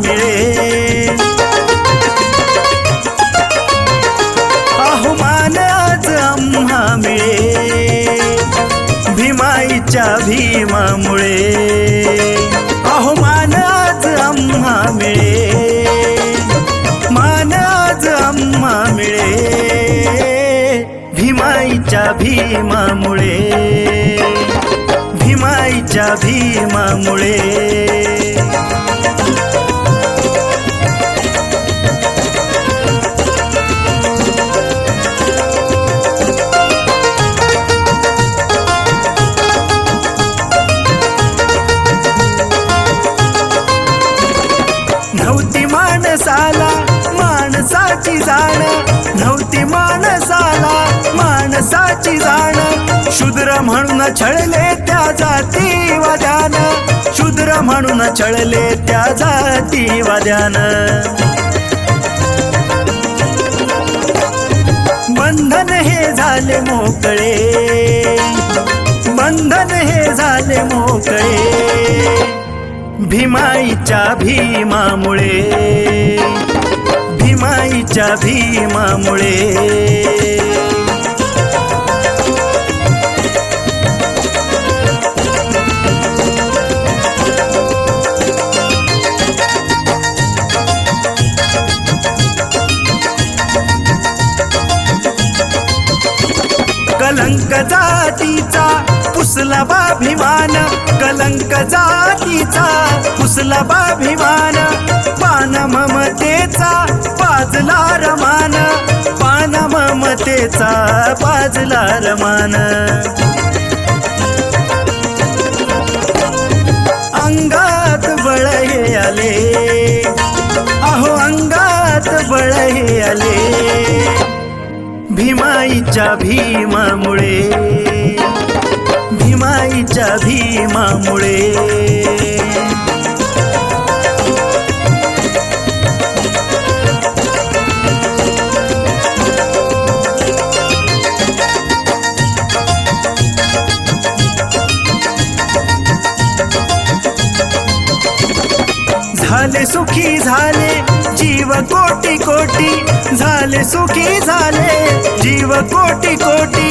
मिळे अहो मान आज आम्हा मिळे भीमाईच्या भीमामुळे अहो मान आज आम्हा मिळे मान आज आम्हा मिळे भीमाईच्या भीमामुळे भीमाईच्या भीमामुळे नव्हती माणसाला माणसाची जाण नव्हती माणसाला माणसाची जाण शूद्र म्हणून छळले त्या जातीवाद्यान शूद्र म्हणून छळले त्या जातीवाद्यान बंधन हे झाले मोकळे बंधन हे झाले मोकळे भीमाईच्या भीमामुळे भीमाईच्या भीमामुळे कलंक जातीचा पुसला बाभिमान कलंक जातीचा पुसला बाभिमान पान ममतेचा पाजला रमान पान ममतेचा पाजला रमान अंगात बळ हे आले अहो अंगात बळ हे आले भीमाईच्या भीमामुळे भीमाईच्या भीमामुळे झाले सुखी झाले जीव कोटी कोटी झाले सुखी झाले जीव कोटी कोटी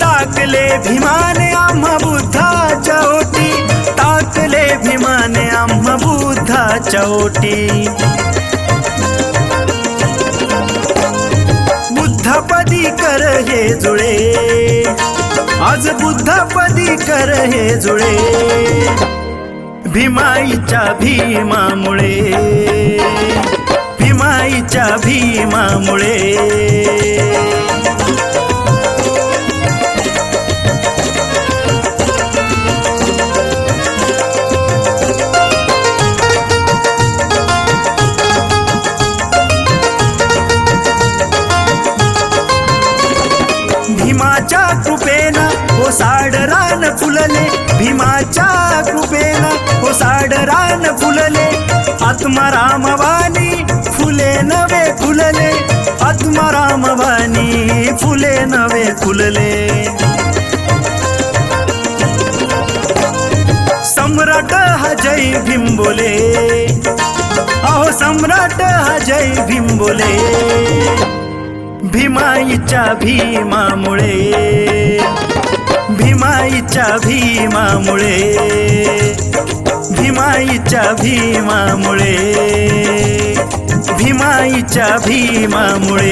टाकले भीमाने आम्हा बुद्धाच्या ओटी टाकले भीमाने आम्हा बुद्धाच्या ओटी बुद्धपदी कर हे जुळे आज बुद्धपदी कर हे जुळे भीमाईच्या भीमामुळे भीमाईच्या भीमामुळे भीमाच्या कृपेनं ओसाड रान फुलले भीमाच्या कृपेनं ओसाड रान फुलले आत्मारामवाणी फुले नवे फुलले आत्मारामवाणी फुले नवे फुलले सम्राट हा जय भीम बोले अहो सम्राट हा जय भीम बोले भीमाईच्या भीमामुळे भीमाईच्या भीमामुळे भीमाईच्या भीमामुळे भीमाईच्या भीमामुळे